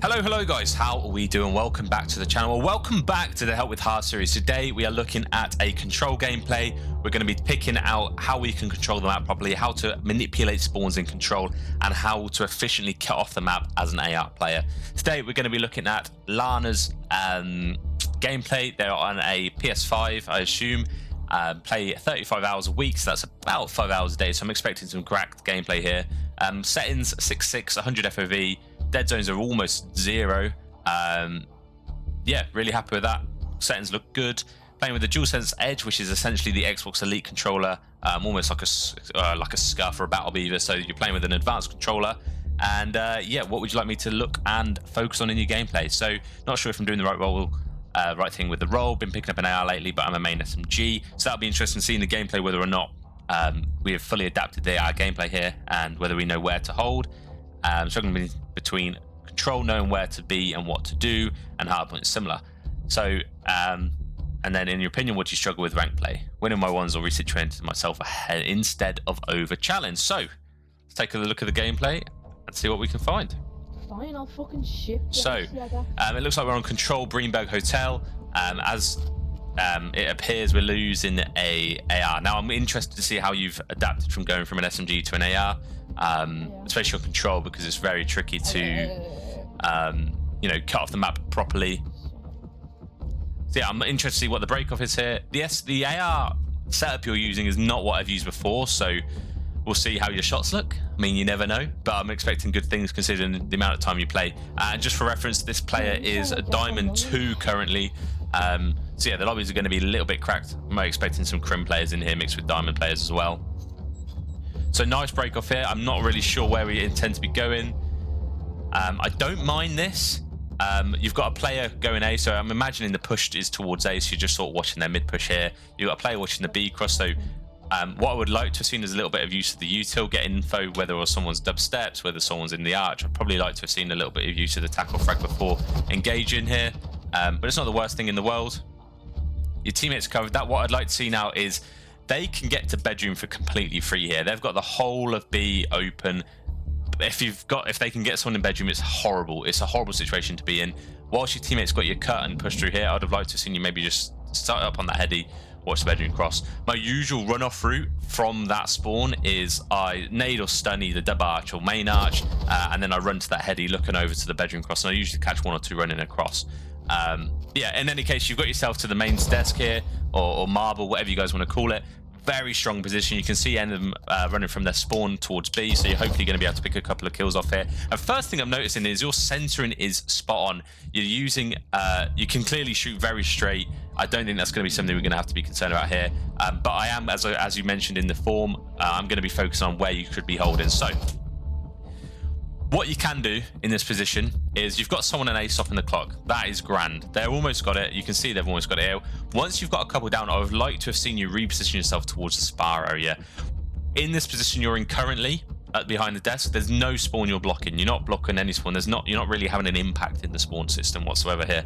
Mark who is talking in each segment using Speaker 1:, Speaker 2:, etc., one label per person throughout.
Speaker 1: Hello guys, how are we doing? Welcome back to the channel. Well, welcome back to the Help with Harrz series. Today we are looking at a control gameplay. We're going to be picking out how we can control the map properly, how to manipulate spawns in control, and how to efficiently cut off the map as an AR player. Today we're going to be looking at Lana's gameplay. They're on a PS5, I assume. Play 35 hours a week, so that's about 5 hours a day, so I'm expecting some cracked gameplay here. Settings 6.6, 100 FOV. Dead zones are almost 0. Yeah, really happy with that. Settings look good. Playing with the DualSense Edge, which is essentially the Xbox Elite controller, almost like a Scuff or a Battle Beaver. So you're playing with an advanced controller. And yeah, what would you like me to look and focus on in your gameplay? So not sure if I'm doing the right thing with the role. Been picking up an AR lately, but I'm a main SMG. So that'll be interesting seeing the gameplay, whether or not we have fully adapted the AR gameplay here, and whether we know where to hold. Struggling between control, knowing where to be and what to do, and hardpoint is similar. So, and then in your opinion, what do you struggle with rank play? Winning my ones or resituating myself ahead instead of over challenge. So, let's take a look at the gameplay and see what we can find.
Speaker 2: Fine, I'll fucking ship.
Speaker 1: So, it looks like we're on Control Greenberg Hotel. As it appears we're losing a AR. Now, I'm interested to see how you've adapted from going from an SMG to an AR. Especially on control, because it's very tricky to you know, cut off the map properly. So yeah, I'm interested to see what the break off is here. Yes, the AR setup you're using is not what I've used before, so we'll see how your shots look. I mean, you never know, but I'm expecting good things considering the amount of time you play. And just for reference, this player is a Diamond 2 currently. So yeah, the lobbies are going to be a little bit cracked. I'm expecting some Crim players in here mixed with Diamond players as well. So nice break off here. I'm not really sure where we intend to be going. I don't mind this. You've got a player going A, so I'm imagining the push is towards A, so you're just sort of watching their mid push here. You've got a player watching the B cross, so what I would like to have seen is a little bit of use of the util, get info whether someone's dub steps, whether someone's in the arch. I'd probably like to have seen a little bit of use of the tackle frag before engaging here, but it's not the worst thing in the world. Your teammates covered that. What I'd like to see now is they can get to bedroom for completely free here. They've got the whole of B open. If they can get someone in bedroom, it's horrible. It's a horrible situation to be in. Whilst your teammates got your cut and pushed through here, I'd have liked to have seen you maybe just start up on that heady, watch the bedroom cross. My usual run-off route from that spawn is I nade or stun either dub arch or main arch, and then I run to that heady looking over to the bedroom cross, and I usually catch one or two running across. Yeah, in any case, you've got yourself to the mains desk here, or marble, whatever you guys want to call it. Very strong position. You can see any of them running from their spawn towards B, so you're hopefully going to be able to pick a couple of kills off here. And first thing I'm noticing is your centering is spot on. You're using, you can clearly shoot very straight. I don't think that's going to be something we're going to have to be concerned about here. But I am, as you mentioned in the form, I'm going to be focusing on where you could be holding. So what you can do in this position is you've got someone an ace off in the clock. That is grand. They've almost got it. You can see they've almost got it here. Once you've got a couple down, I would like to have seen you reposition yourself towards the spar area. In this position you're in currently, behind the desk, there's no spawn you're blocking. You're not blocking any spawn. You're not really having an impact in the spawn system whatsoever here.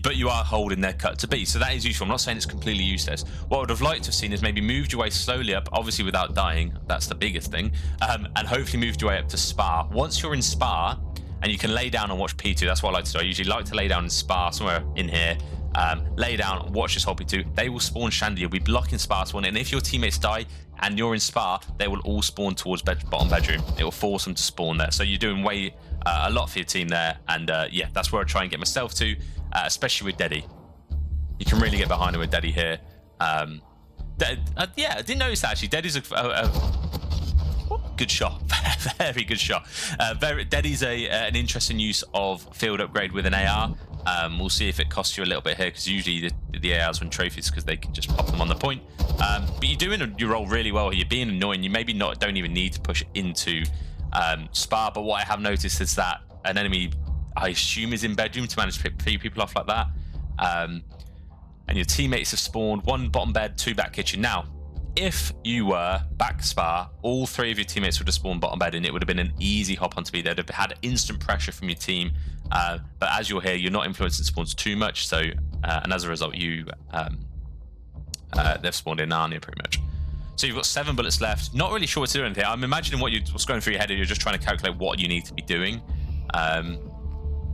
Speaker 1: But you are holding their cut to B, so that is useful. I'm not saying it's completely useless. What I would have liked to have seen is maybe moved your way slowly up, obviously without dying. That's the biggest thing. And hopefully moved your way up to spar. Once you're in spar, and you can lay down and watch P2. That's what I like to do. I usually like to lay down in spar somewhere in here. Lay down, watch this whole P2. They will spawn Shandy. You'll be blocking spar spawn, and if your teammates die and you're in spar, they will all spawn towards bottom bedroom. It will force them to spawn there. So you're doing way a lot for your team there, and yeah, that's where I try and get myself to, especially with Deddy. You can really get behind him with Deddy here. Yeah, I didn't notice that actually. Deddy's good shot. Very good shot. Deddy's an interesting use of field upgrade with an AR. We'll see if it costs you a little bit here, because usually the ARs win trophies because they can just pop them on the point. But you're doing your role really well. You're being annoying. You maybe don't even need to push into spar. But what I have noticed is that an enemy, I assume, is in bedroom to manage to pick 3 people off like that. And your teammates have spawned 1 bottom bed, 2 back kitchen. Now, if you were back spar, all 3 of your teammates would have spawned bottom bed, and it would have been an easy hop onto B. They'd have had instant pressure from your team. But as you're here, you're not influencing spawns too much. So, and as a result, they've spawned in Narnia pretty much. So you've got 7 bullets left. Not really sure what to do anything. I'm imagining what's going through your head. You're just trying to calculate what you need to be doing.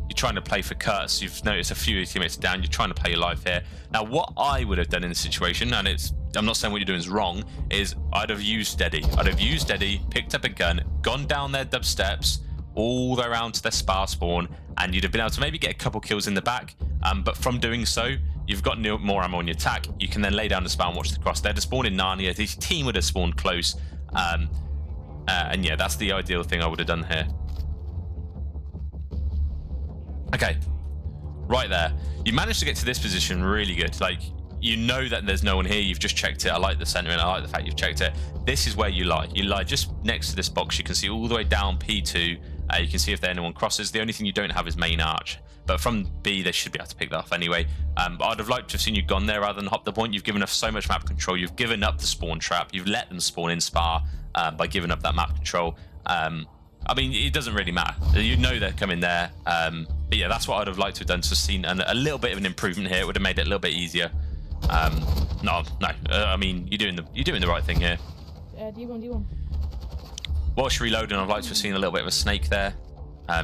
Speaker 1: You're trying to play for cuts. You've noticed a few of your teammates are down. You're trying to play your life here. Now, what I would have done in this situation, and I'm not saying what you're doing is wrong, is I'd have used steady. I'd have used steady, picked up a gun, gone down their dub steps, all the way around to their spar spawn, and you'd have been able to maybe get a couple kills in the back. But from doing so, you've got more ammo on your attack. You can then lay down the spar and watch the cross. They'd have spawned in Narnia. This team would have spawned close. And yeah, that's the ideal thing I would have done here. Okay, right there. You managed to get to this position really good. Like, you know that there's no one here. You've just checked it. I like the center and I like the fact you've checked it. This is where you lie. You lie just next to this box. You can see all the way down P2. You can see if anyone crosses. The only thing you don't have is main arch. But from B, they should be able to pick that off anyway. But I'd have liked to have seen you gone there rather than hop the point. You've given us so much map control. You've given up the spawn trap. You've let them spawn in spar by giving up that map control. I mean, it doesn't really matter. You know they're coming there. But yeah, that's what I'd have liked to have done, to have seen a little bit of an improvement here. It would have made it a little bit easier. No. I mean, you're doing the right thing here.
Speaker 2: D1.
Speaker 1: Whilst reloading, I'd like to have seen a little bit of a snake there,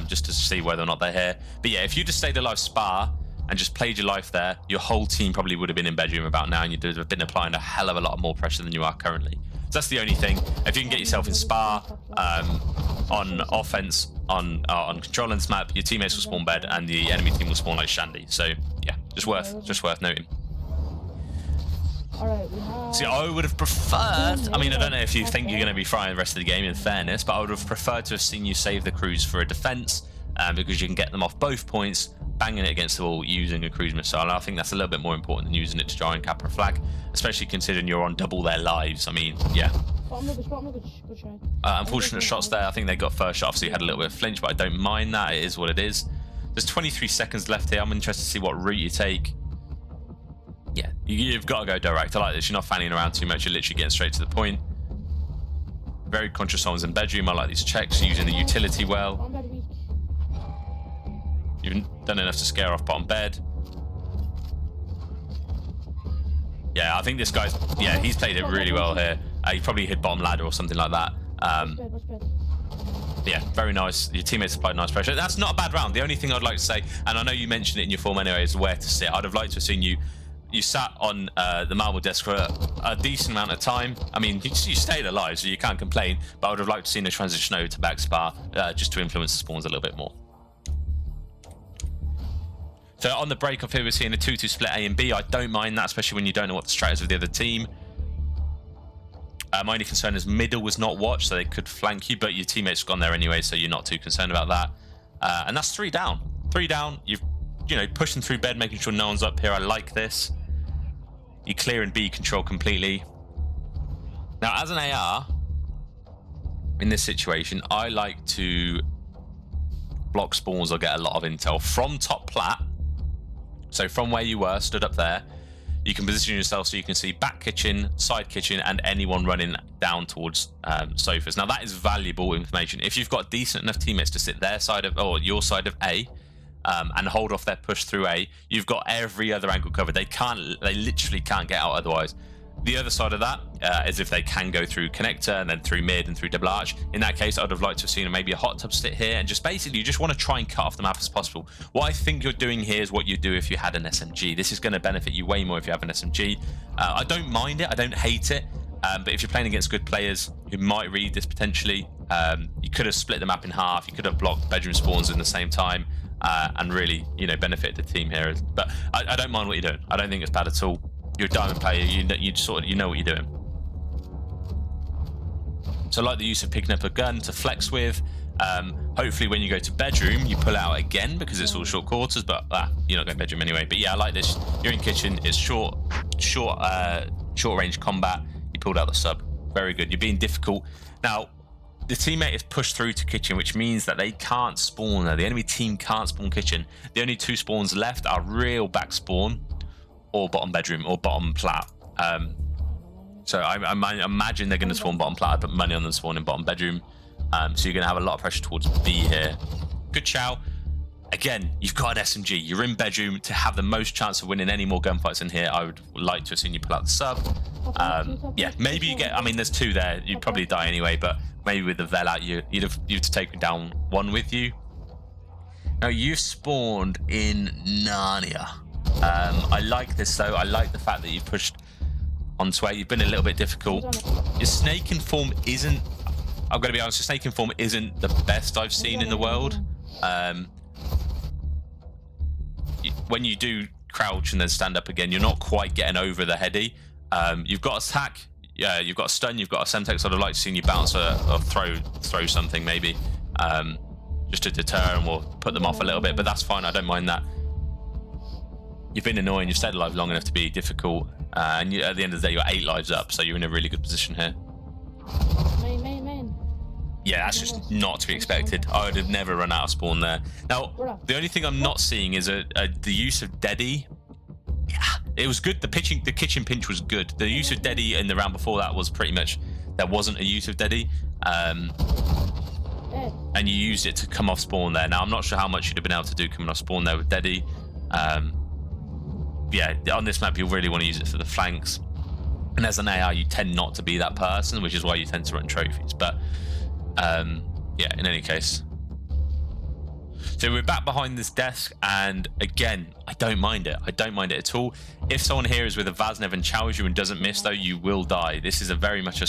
Speaker 1: just to see whether or not they're here. But yeah, if you just stayed alive spar and just played your life there, your whole team probably would have been in bedroom about now, and you'd have been applying a hell of a lot more pressure than you are currently. So that's the only thing. If you can get yourself in spar on offense on control on this map, your teammates will spawn bed and the enemy team will spawn like Shandy. So yeah, just worth noting.
Speaker 2: Alright, we have...
Speaker 1: See, I would have preferred, I mean, I don't know if you think you're going to be frying the rest of the game, in fairness, but I would have preferred to have seen you save the cruise for a defense, because you can get them off both points, banging it against the wall using a cruise missile. And I think that's a little bit more important than using it to try and cap a flag, especially considering you're on double their lives. I mean, yeah.
Speaker 2: Good try.
Speaker 1: Unfortunate shots there. I think they got first shot, so you had a little bit of flinch, but I don't mind that. It is what it is. There's 23 seconds left here. I'm interested to see what route you take. Yeah, you've got to go direct. I like this. You're not fanning around too much. You're literally getting straight to the point. Very conscious someone's in bedroom. I like these checks, using the utility well. You've done enough to scare off bottom bed. Yeah, I think this guy's... Yeah, he's played it really well here. He probably hit bottom ladder or something like that. Yeah, very nice. Your teammates applied nice pressure. That's not a bad round. The only thing I'd like to say, and I know you mentioned it in your form anyway, is where to sit. I'd have liked to have seen you... You sat on the marble desk for a decent amount of time. I mean, you stayed alive, so you can't complain. But I would have liked to see a transition over to back spar, just to influence the spawns a little bit more. So on the break off here, we're seeing a 2-2 split A and B. I don't mind that, especially when you don't know what the strat is of the other team. My only concern is middle was not watched, so they could flank you, but your teammates have gone there anyway, so you're not too concerned about that. And that's 3 down. 3 down. You've pushing through bed, making sure no one's up here. I like this. You clear and B control completely. Now, as an AR, in this situation, I like to block spawns or get a lot of intel from top plat. So from where you were, stood up there, you can position yourself so you can see back kitchen, side kitchen, and anyone running down towards sofas. Now, that is valuable information. If you've got decent enough teammates to sit their side of, or your side of A, and hold off their push through A, you've got every other angle covered. They literally can't get out otherwise. The other side of that is if they can go through connector and then through mid and through double arch. In that case, I'd have liked to have seen maybe a hot tub sit here and just basically you just want to try and cut off the map as possible. What I think you're doing here is what you do if you had an SMG. This is going to benefit you way more if you have an SMG. I don't mind it. I don't hate it. But if you're playing against good players who might read this potentially, you could have split the map in half. You could have blocked bedroom spawns in the same time. And really, benefit the team here. But I don't mind what you're doing. I don't think it's bad at all. You're a diamond player. You know what you're doing. So I like the use of picking up a gun to flex with. Hopefully, when you go to bedroom, you pull out again because it's all short quarters. But you're not going bedroom anyway. But yeah, I like this. You're in kitchen. It's short range combat. You pulled out the sub. Very good. You're being difficult now. The teammate is pushed through to kitchen, which means that they can't spawn there. The enemy team can't spawn kitchen. The only 2 spawns left are real back spawn or bottom bedroom or bottom plat. So I imagine they're going to spawn bottom plat. I put money on them spawning bottom bedroom. So you're going to have a lot of pressure towards B here. Good chow. Again, you've got an SMG. You're in bedroom to have the most chance of winning any more gunfights in here. I would like to have seen you pull out the sub. Yeah, maybe you get... I mean, there's 2 there. You'd probably die anyway, but... Maybe with the Vel out, you'd have taken down 1 with you. Now you've spawned in Narnia. I like this though. I like the fact that you pushed onto where you've been a little bit difficult. Your snake in form isn't. I'm going to be honest. Your snake in form isn't the best I've seen in the world. When you do crouch and then stand up again, you're not quite getting over the heady. You've got attack. Yeah, you've got a stun. You've got a semtex. I'd have liked to see you bounce or throw something maybe. Just to deter them or put them off a little bit, but that's fine. I don't mind that. You've been annoying. You've stayed alive long enough to be difficult, and at the end of the day, you're 8 lives up, so you're in a really good position here.
Speaker 2: Main.
Speaker 1: Yeah, that's just not to be expected. I would have never run out of spawn there. Now, the only thing I'm not seeing is the use of Deady. Yeah, it was good. The kitchen pinch was good. The use of Deady in the round before that was pretty much there wasn't a use of Deady. And you used it to come off spawn there. Now, I'm not sure how much you'd have been able to do coming off spawn there with Deady. Yeah, on this map, you'll really want to use it for the flanks. And as an AR, you tend not to be that person, which is why you tend to run trophies. But, yeah, in any case. So we're back behind this desk, and again, I don't mind it. I don't mind it at all. If someone here is with a Vaznev and chows you and doesn't miss, though, you will die. This is a very much a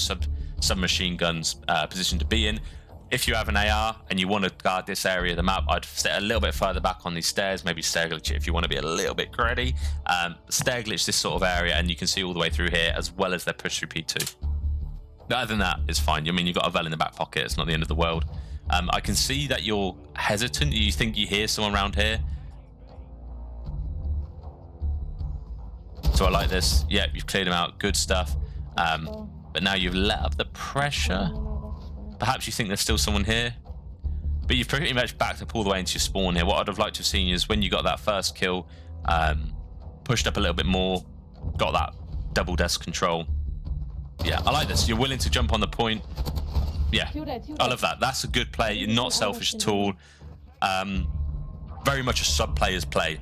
Speaker 1: submachine gun's position to be in. If you have an AR and you want to guard this area of the map, I'd sit a little bit further back on these stairs, maybe stair glitch it if you want to be a little bit greedy. Stair glitch this sort of area, and you can see all the way through here, as well as their push through P2. But other than that, it's fine. I mean, you've got a Vel in the back pocket. It's not the end of the world. I can see that you're hesitant. You think you hear someone around here. So I like this. Yeah, you've cleared them out. Good stuff. But now you've let up the pressure. Perhaps you think there's still someone here, but you've pretty much backed up all the way into your spawn here. What I'd have liked to have seen is when you got that first kill, pushed up a little bit more, got that double desk control. Yeah, I like this. You're willing to jump on the point. Yeah, I love that. That's a good play. You're not selfish at all. Very much a sub player's play.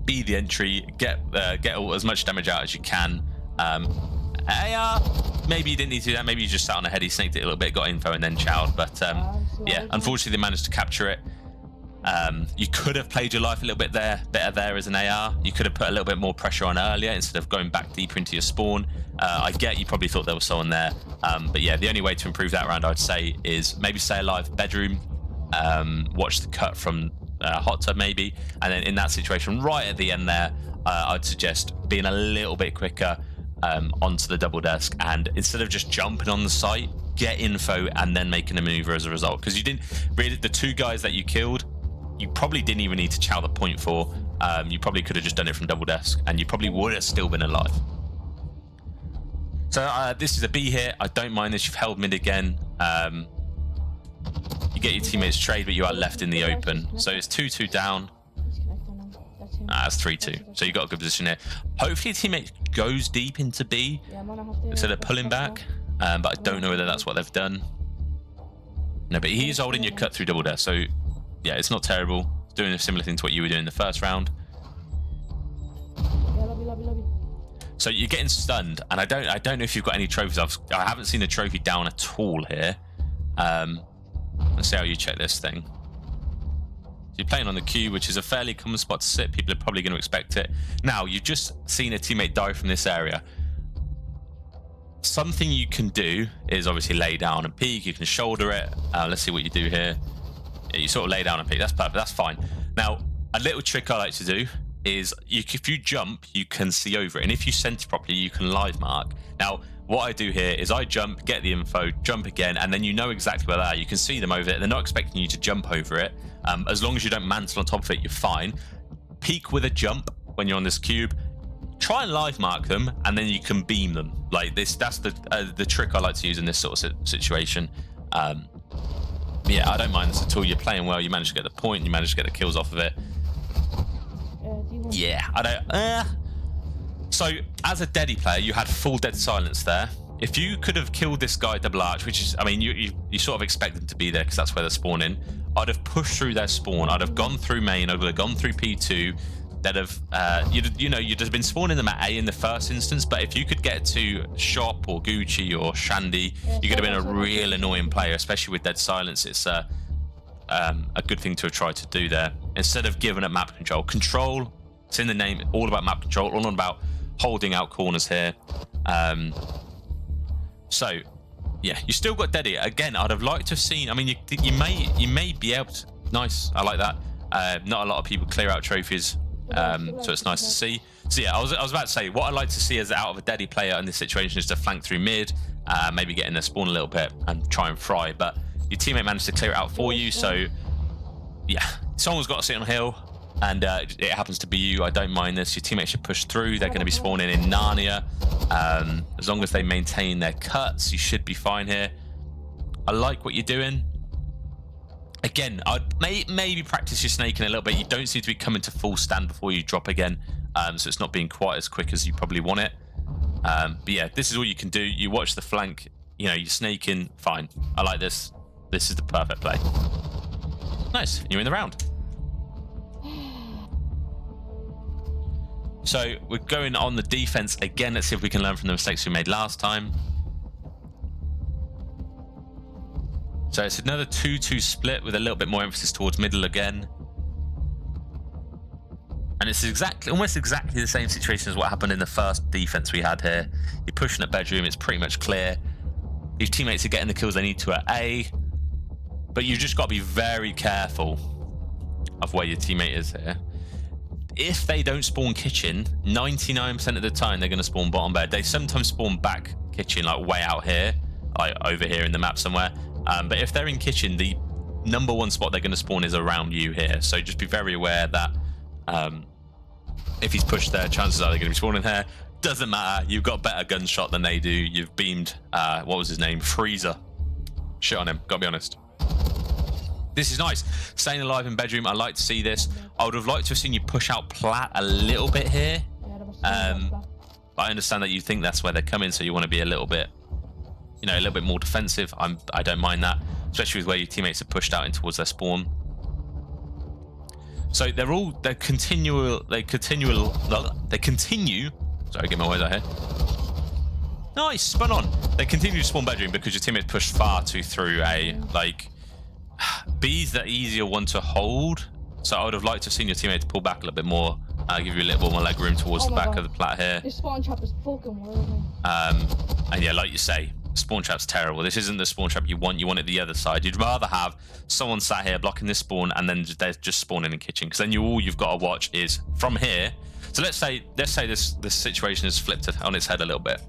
Speaker 1: Be the entry, get as much damage out as you can. AR, maybe you didn't need to do that. Maybe you just sat on a heady, snaked it a little bit, got info, and then chowed. But yeah, unfortunately, they managed to capture it. You could have played your life a little bit better there as an AR. You could have put a little bit more pressure on earlier instead of going back deeper into your spawn. I get you probably thought there was someone there. But yeah, the only way to improve that round, I'd say, is maybe stay alive, bedroom, watch the cut from hot tub maybe. And then in that situation, right at the end there, I'd suggest being a little bit quicker onto the double desk, and instead of just jumping on the site, get info and then making a maneuver as a result. Because you didn't really, the 2 guys that you killed, you probably didn't even need to chow the point for. You probably could have just done it from double desk, and you probably would have still been alive. So this is a B here. I don't mind this. You've held mid again. You get your teammates trade, but you are left in the open. So it's 2-2 down. That's 3-2. So you got a good position here. Hopefully, your teammate goes deep into B instead of pulling back. But I don't know whether that's what they've done. No, but he's holding your cut through double desk. So yeah, it's not terrible. It's doing a similar thing to what you were doing in the first round. So you're getting stunned, and I don't know if you've got any trophies. I haven't seen a trophy down at all here. Let's see how you check this thing. You're playing on the cube, which is a fairly common spot to sit. People are probably going to expect it. Now, you've just seen a teammate die from this area. Something you can do is obviously lay down and peek. You can shoulder it. Let's see what you do here. Yeah, you sort of lay down and peek. That's perfect. That's fine. Now, a little trick I like to do is if you jump, you can see over it. And if you center properly, you can live mark. Now, what I do here is I jump, get the info, jump again, and then you know exactly where they are. You can see them over it. They're not expecting you to jump over it. As long as you don't mantle on top of it, you're fine. Peek with a jump when you're on this cube. Try and live mark them, and then you can beam them. Like this, that's the trick I like to use in this sort of situation. Yeah, I don't mind this at all. You're playing well. You manage to get the point. You manage to get the kills off of it. Yeah, I don't. So as a Deady player, you had full dead silence there. If you could have killed this guy double arch, which is, I mean, you sort of expect them to be there because that's where they're spawning. I'd have pushed through their spawn. I'd have gone through main. I'd have gone through P2. They'd have, you'd have been spawning them at A in the first instance. But if you could get to Shop or Gucci or Shandy, you could have been a real annoying player, especially with dead silence. It's a good thing to try to do there. Instead of giving up map control. Control, it's in the name, all about map control, all about holding out corners here. So, yeah, you still got Deddy. Again, I'd have liked to have seen, I mean, you may be able to, nice, I like that. Not a lot of people clear out trophies, so it's nice to see. So yeah, I was about to say, what I'd like to see as out of a Deddy player in this situation is to flank through mid, maybe get in their spawn a little bit and try and fry, but your teammate managed to clear it out for you, so yeah, someone's got to sit on a hill, and it happens to be you. I don't mind this. Your teammates should push through. They're going to be spawning in Narnia. As long as they maintain their cuts, you should be fine here. I like what you're doing. Again, I'd maybe practice your snaking a little bit. You don't seem to be coming to full stand before you drop again, so it's not being quite as quick as you probably want it. But yeah, this is all you can do. You watch the flank, you know, you're snaking, fine. I like this. This is the perfect play. Nice, you're in the round. So we're going on the defense again. Let's see if we can learn from the mistakes we made last time. So it's another 2-2 split with a little bit more emphasis towards middle again. And it's almost exactly the same situation as what happened in the first defense we had here. You're pushing at bedroom, it's pretty much clear. Your teammates are getting the kills they need to at A. But you've just got to be very careful of where your teammate is here. If they don't spawn kitchen, 99% of the time they're going to spawn bottom bed. They sometimes spawn back kitchen, like way out here, like over here in the map somewhere. But if they're in kitchen, the #1 spot they're going to spawn is around you here. So just be very aware that if he's pushed there, chances are they're going to be spawning here. Doesn't matter. You've got better gunshot than they do. You've beamed, what was his name? Freezer. Shit on him, gotta be honest. This is nice. Staying alive in bedroom, I like to see this. I would have liked to have seen you push out plat a little bit here. But I understand that you think that's where they're coming, so you want to be a little bit, you know, a little bit more defensive. I don't mind that, especially with where your teammates are pushed out in towards their spawn. So they continue. Sorry, get my words out here. Nice, spun on. They continue to spawn bedroom because your teammates pushed far too through A. Like, B's the easier one to hold. So I would have liked to have seen your teammates pull back a little bit more. Give you a little bit more leg room towards the back of the plat here.
Speaker 2: This spawn trap is fucking worrying.
Speaker 1: And yeah, like you say, spawn trap's terrible. This isn't the spawn trap you want. You want it the other side. You'd rather have someone sat here blocking this spawn and then they're just spawning in kitchen, because then all you've got to watch is from here. So let's say this situation is flipped on its head a little bit.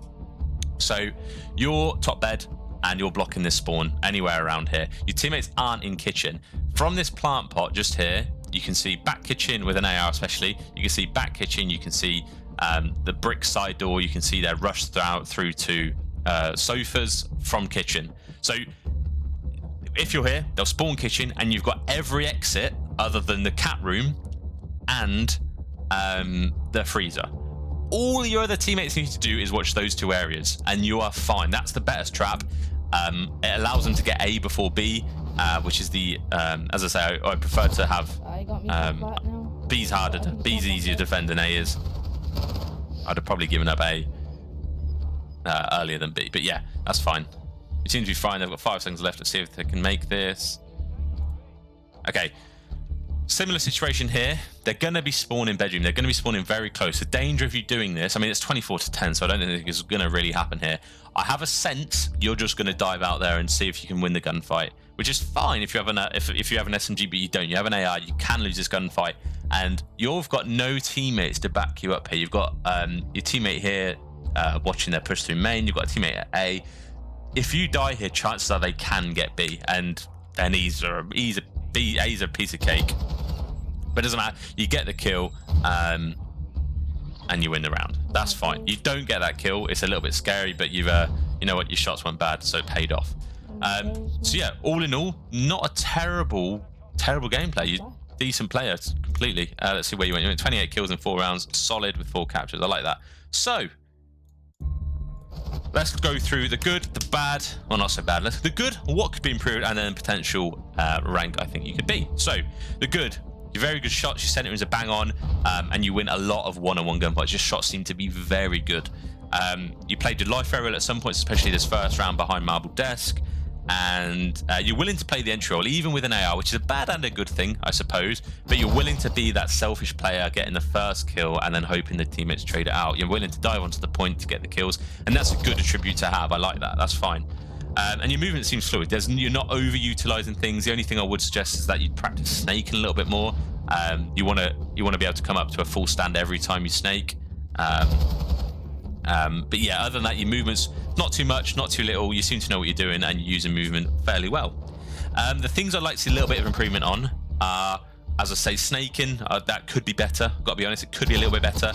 Speaker 1: So you're top bed and you're blocking this spawn anywhere around here. Your teammates aren't in kitchen. From this plant pot just here, you can see back kitchen with an AR especially. You can see back kitchen. You can see the brick side door. You can see they're rushed through to sofas from kitchen. So if you're here, they'll spawn kitchen and you've got every exit other than the cat room and the freezer. All your other teammates need to do is watch those two areas and you are fine. That's the best trap. It allows them to get A before B, which is the, as I say, I prefer to have B's harder, B's easier to defend than A is. I'd have probably given up A earlier than B, but yeah, that's fine. It seems to be fine. They've got 5 seconds left. Let's see if they can make this. Okay. Similar situation here. They're going to be spawning bedroom. They're going to be spawning very close. The danger of you doing this, I mean, it's 24-10, so I don't think it's going to really happen here. I have a sense you're just going to dive out there and see if you can win the gunfight, which is fine if you have an if you have an SMG, but you don't. You have an AR, you can lose this gunfight, and you've got no teammates to back you up here. You've got your teammate here watching their push through main. You've got a teammate at A. If you die here, chances are they can get B, and A's a piece of cake. But it doesn't matter. You get the kill, and you win the round. That's fine. You don't get that kill. It's a little bit scary, but you know what? Your shots went bad, so it paid off. So yeah, all in all, not a terrible gameplay. You're a decent player completely. Let's see where you went. You went 28 kills in 4 rounds. Solid with 4 captures. I like that. So let's go through the good, the bad, well, not so bad. The good, what could be improved, and then potential rank I think you could be. So the good. You're very good shots, your center is a bang on, and you win a lot of one-on-one gunfights. Your shots seem to be very good. You played your life very well at some points, especially this first round behind marble desk. and you're willing to play the entry role, even with an AR, which is a bad and a good thing, I suppose. But you're willing to be that selfish player, getting the first kill and then hoping the teammates trade it out. You're willing to dive onto the point to get the kills, and that's a good attribute to have. I like that. That's fine. And your movement seems fluid. You're not overutilizing things. The only thing I would suggest is that you practice snaking a little bit more. You want to be able to come up to a full stand every time you snake. But yeah, other than that, your movement's not too much, not too little. You seem to know what you're doing, and you're using movement fairly well. The things I'd like to see a little bit of improvement on are, as I say, snaking. That could be better. Got to be honest, it could be a little bit better.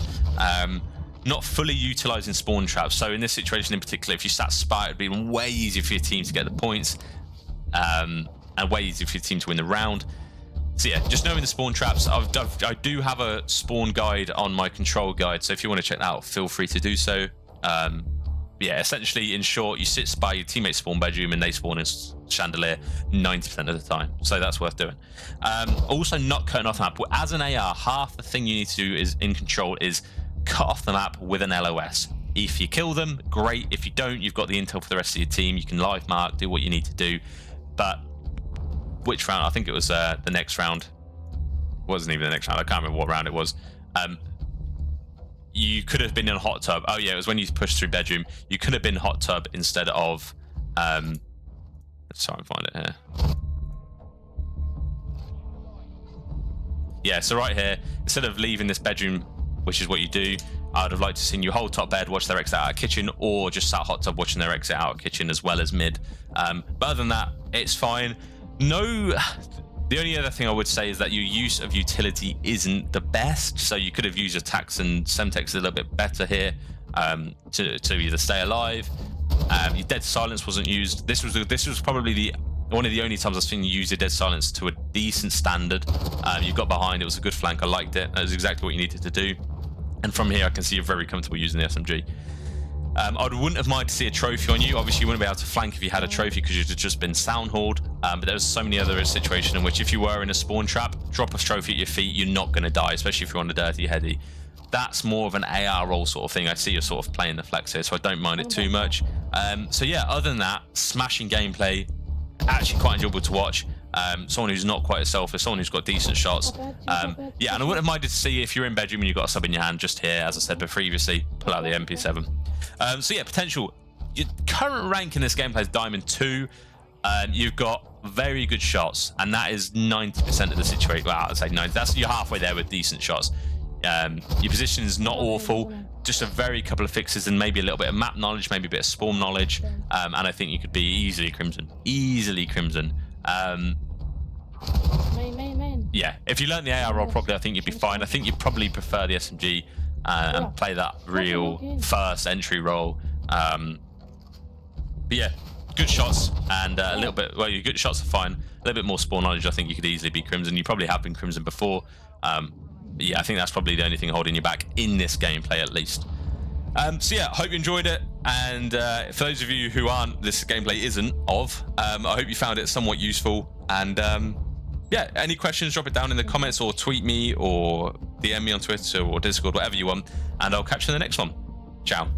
Speaker 1: Not fully utilizing spawn traps. So in this situation in particular, if you sat spy, it'd be way easier for your team to get the points, and way easier for your team to win the round. So yeah, just knowing the spawn traps. I do have a spawn guide on my control guide, so if you want to check that out, feel free to do so. Yeah, essentially, in short, you sit spy, your teammates spawn bedroom, and they spawn in chandelier 90% of the time. So that's worth doing. Also, not cutting off the map. As an AR, half the thing you need to do is in control is cut off the map with an LOS. If you kill them, great. If you don't, you've got the intel for the rest of your team. You can live mark, do what you need to do. But which round? I think it was the next round. Wasn't even the next round. I can't remember what round it was. You could have been in a hot tub. Oh yeah, it was when you pushed through bedroom. You could have been hot tub instead of. Let's try and find it here. Yeah, so right here, instead of leaving this bedroom, which is what you do, I would have liked to seen you hold top bed, watch their exit out of kitchen, or just sat hot tub watching their exit out of kitchen as well as mid. But other than that, it's fine. No, the only other thing I would say is that your use of utility isn't the best. So you could have used attacks and semtex a little bit better here to either stay alive. Your dead silence wasn't used. This was probably one of the only times I've seen you use your dead silence to a decent standard. You got behind. It was a good flank. I liked it. That was exactly what you needed to do. And from here, I can see you're very comfortable using the SMG. I wouldn't have minded to see a trophy on you. Obviously, you wouldn't be able to flank if you had a trophy because you'd have just been soundhauled. But there was so many other situations in which if you were in a spawn trap, drop a trophy at your feet, you're not going to die, especially if you're on a dirty heady. That's more of an AR role sort of thing. I see you're sort of playing the flex here, so I don't mind it too much. So yeah, other than that, smashing gameplay, actually quite enjoyable to watch. Someone who's not quite as selfish, someone who's got decent shots. Yeah, and I wouldn't have minded to see if you're in bedroom and you've got a sub in your hand just here, as I said previously, pull out the MP7. So yeah, potential. Your current rank in this gameplay is Diamond 2. You've got very good shots, and that is 90% of the situation. Well, I'd say 90. You're halfway there with decent shots. Your position is not awful. Just a very couple of fixes and maybe a little bit of map knowledge, maybe a bit of spawn knowledge, and I think you could be easily Crimson. Easily Crimson. Yeah, if you learn the AR role properly, I think you'd be fine. I think you'd probably prefer the SMG and play that real first entry role. But yeah, good shots and a little bit. Well, your good shots are fine. A little bit more spawn knowledge. I think you could easily be Crimson. You probably have been Crimson before. But yeah, I think that's probably the only thing holding you back in this gameplay, at least. So yeah, hope you enjoyed it. And for those of you who aren't, this gameplay isn't of, I hope you found it somewhat useful. And yeah, any questions, drop it down in the comments or tweet me or DM me on Twitter or Discord, whatever you want. And I'll catch you in the next one. Ciao.